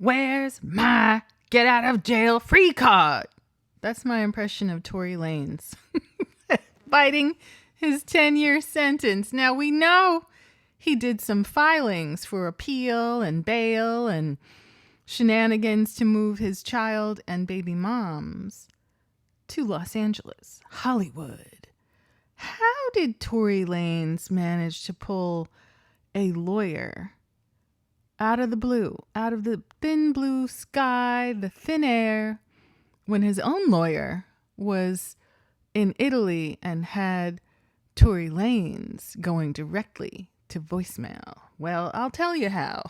Where's my get out of jail free card? That's my impression of Tory Lanez fighting his 10-year sentence. Now, we know he did some filings for appeal and bail and shenanigans to move his child and baby moms to Los Angeles, Hollywood. How did Tory Lanez manage to pull a lawyer out of the blue, out of the thin blue sky, the thin air, when his own lawyer was in Italy and had Tory Lanez going directly to voicemail? Well, I'll tell you how.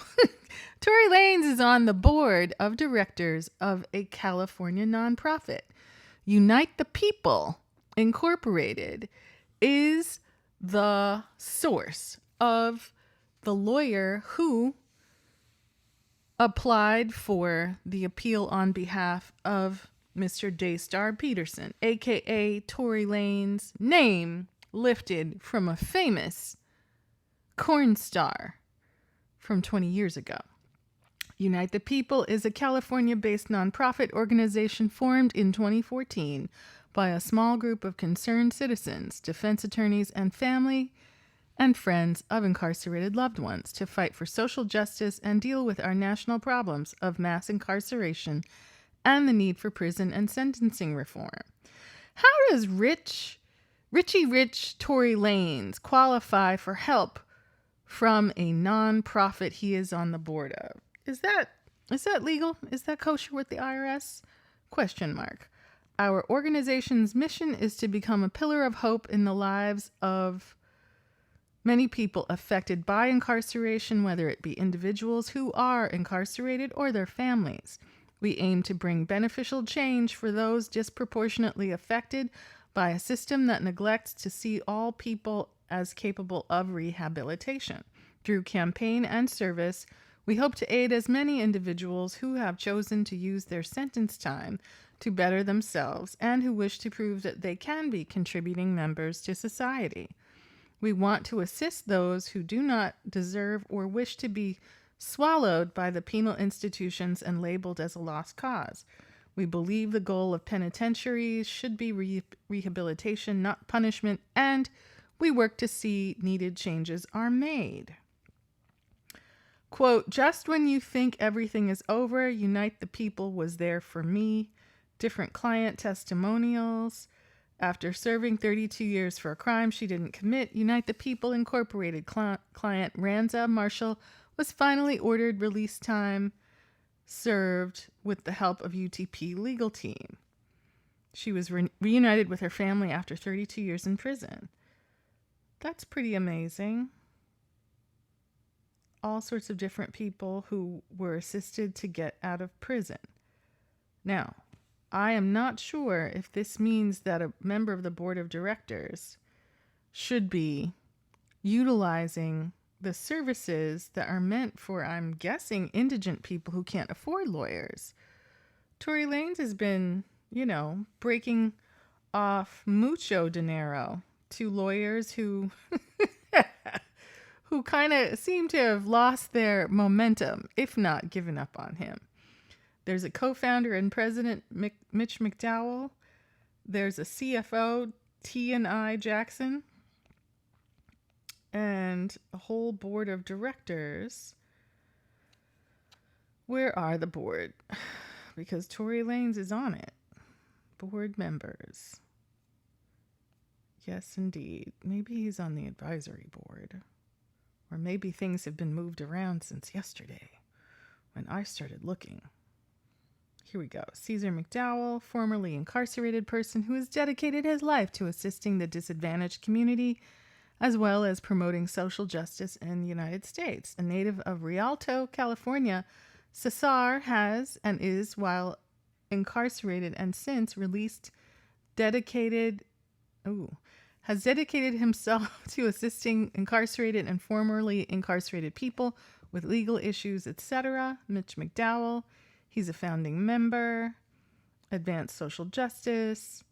Tory Lanez is on the board of directors of a California nonprofit. Unite the People Incorporated is the source of the lawyer who applied for the appeal on behalf of Mr. Daystar Peterson, aka Tory Lanez, name lifted from a famous corn star from 20 years ago. Unite the People is a California-based nonprofit organization formed in 2014 by a small group of concerned citizens, defense attorneys, and family and friends of incarcerated loved ones to fight for social justice and deal with our national problems of mass incarceration and the need for prison and sentencing reform. How does Richie Rich Tory Lanez qualify for help from a nonprofit he is on the board of? Is that legal? Is that kosher with the IRS? Question mark. Our organization's mission is to become a pillar of hope in the lives of many people affected by incarceration, whether it be individuals who are incarcerated or their families. We aim to bring beneficial change for those disproportionately affected by a system that neglects to see all people as capable of rehabilitation. Through campaign and service, we hope to aid as many individuals who have chosen to use their sentence time to better themselves and who wish to prove that they can be contributing members to society. We want to assist those who do not deserve or wish to be swallowed by the penal institutions and labeled as a lost cause. We believe the goal of penitentiaries should be rehabilitation, not punishment, and we work to see needed changes are made. Quote, just when you think everything is over, Unite the People was there for me. Different client testimonials. After serving 32 years for a crime she didn't commit, Unite the People Incorporated client Ranza Marshall was finally ordered release time served with the help of UTP legal team. She was reunited with her family after 32 years in prison. That's pretty amazing. All sorts of different people who were assisted to get out of prison. Now, I am not sure if this means that a member of the board of directors should be utilizing the services that are meant for, I'm guessing, indigent people who can't afford lawyers. Tory Lanez has been, breaking off mucho dinero to lawyers who who kind of seem to have lost their momentum, if not given up on him. There's a co-founder and president, Mitch McDowell. There's a CFO, T&I Jackson. And a whole board of directors. Where are the board? Because Tory Lanez is on it. Board members. Yes, indeed. Maybe he's on the advisory board. Or maybe things have been moved around since yesterday when I started looking. Here we go. Caesar McDowell, formerly incarcerated person who has dedicated his life to assisting the disadvantaged community as well as promoting social justice in the United States. A native of Rialto, California, Cesar has and is, while incarcerated and since released, has dedicated himself to assisting incarcerated and formerly incarcerated people with legal issues, etc. Mitch McDowell, he's a founding member, Advanced Social Justice.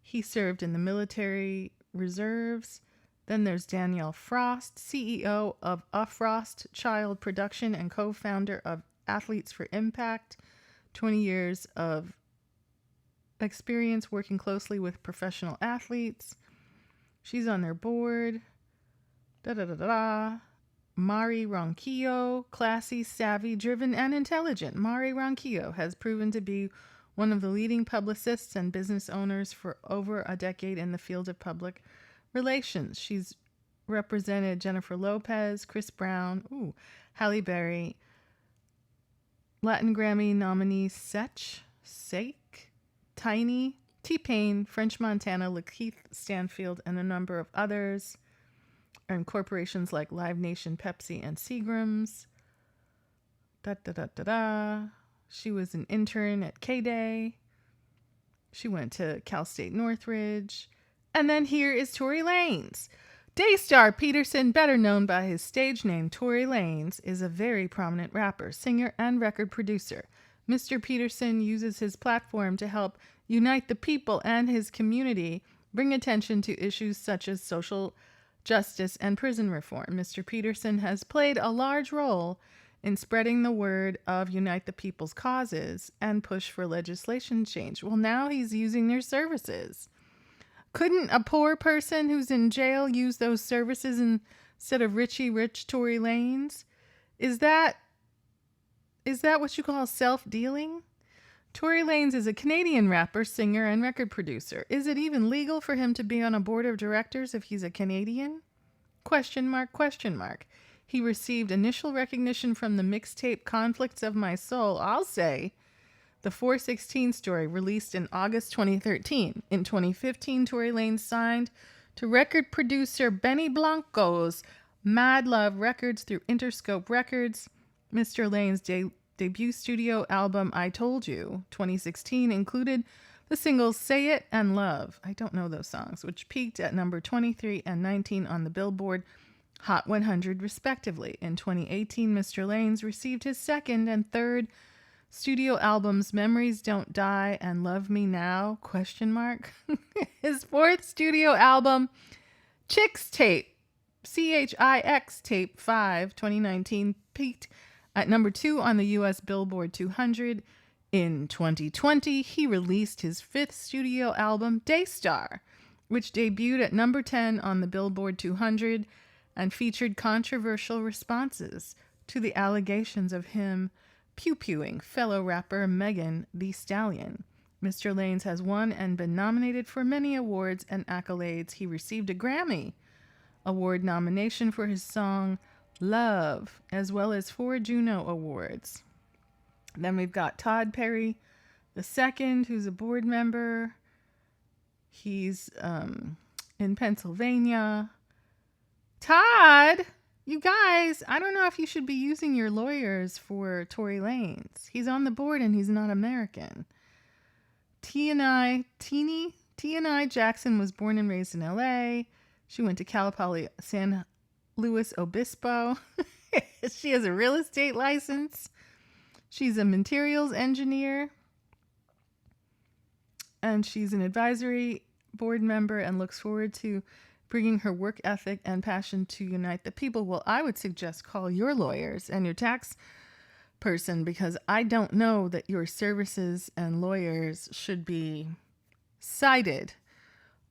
He served in the military reserves. Then there's Danielle Frost, CEO of A Frost Child Production and co-founder of Athletes for Impact, 20 years of experience working closely with professional athletes. She's on their board. Mari Ronquillo, classy, savvy, driven, and intelligent. Mari Ronquillo has proven to be one of the leading publicists and business owners for over a decade in the field of public relations. She's represented Jennifer Lopez, Chris Brown, Halle Berry, Latin Grammy nominee Sake, Tiny, T-Pain, French Montana, Lakeith Stanfield, and a number of others. And corporations like Live Nation, Pepsi, and Seagram's. She was an intern at K-Day. She went to Cal State Northridge. And then here is Tory Lanez. Daystar Peterson, better known by his stage name Tory Lanez, is a very prominent rapper, singer, and record producer. Mr. Peterson uses his platform to help unite the people and his community, bring attention to issues such as social justice and prison reform. Mr. Peterson has played a large role in spreading the word of Unite the People's causes and push for legislation change. Well, now he's using their services. Couldn't a poor person who's in jail use those services instead of Richie Rich Tory Lanez? Is that what you call self-dealing? Tory Lanez is a Canadian rapper, singer, and record producer. Is it even legal for him to be on a board of directors if he's a Canadian? Question mark, question mark. He received initial recognition from the mixtape Conflicts of My Soul, I'll say, the 416 story released in August 2013. In 2015, Tory Lanez signed to record producer Benny Blanco's Mad Love Records through Interscope Records. Mr. Lanez's debut studio album, I Told You, 2016, included the singles Say It and Love, I don't know those songs, which peaked at number 23 and 19 on the Billboard Hot 100 respectively. In 2018, Mr. Lanez received his second and third studio albums, Memories Don't Die and Love Me Now, question mark. His fourth studio album, Chicks Tape, CHIX Tape 5, 2019, peaked at number 2 on the U.S. Billboard 200. In 2020, he released his fifth studio album, Daystar, which debuted at number 10 on the Billboard 200 and featured controversial responses to the allegations of him pew-pewing fellow rapper Megan Thee Stallion. Mr. Lanez has won and been nominated for many awards and accolades. He received a Grammy Award nomination for his song Love, as well as 4 Juno Awards. Then we've got Todd Perry II, who's a board member. He's in Pennsylvania. Todd, you guys, I don't know if you should be using your lawyers for Tory Lanez. He's on the board and he's not American. T&I Jackson was born and raised in LA. She went to Cal Poly San Luis Obispo. She has a real estate license. She's a materials engineer. And she's an advisory board member and looks forward to bringing her work ethic and passion to unite the people. Well, I would suggest call your lawyers and your tax person, because I don't know that your services and lawyers should be cited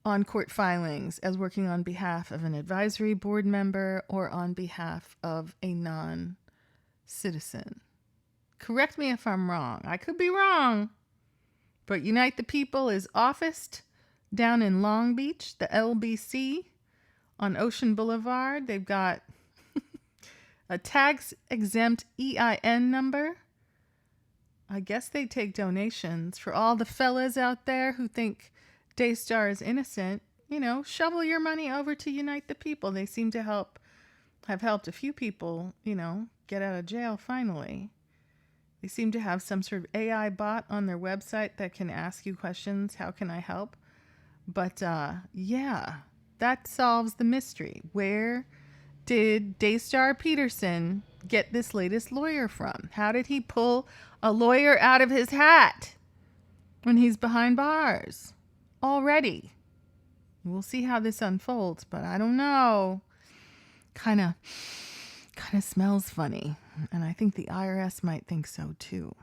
on court filings as working on behalf of an advisory board member or on behalf of a non-citizen. Correct me if I'm wrong. I could be wrong. But Unite the People is officed down in Long Beach, the LBC on Ocean Boulevard. They've got a tax-exempt EIN number. I guess they take donations. For all the fellas out there who think Daystar is innocent, shovel your money over to Unite the People. They seem to have helped a few people, get out of jail finally. They seem to have some sort of AI bot on their website that can ask you questions. How can I help? But yeah, that solves the mystery. Where did Daystar Peterson get this latest lawyer from? How did he pull a lawyer out of his hat when he's behind bars already? We'll see how this unfolds, but I don't know. Kind of smells funny. And I think the IRS might think so too.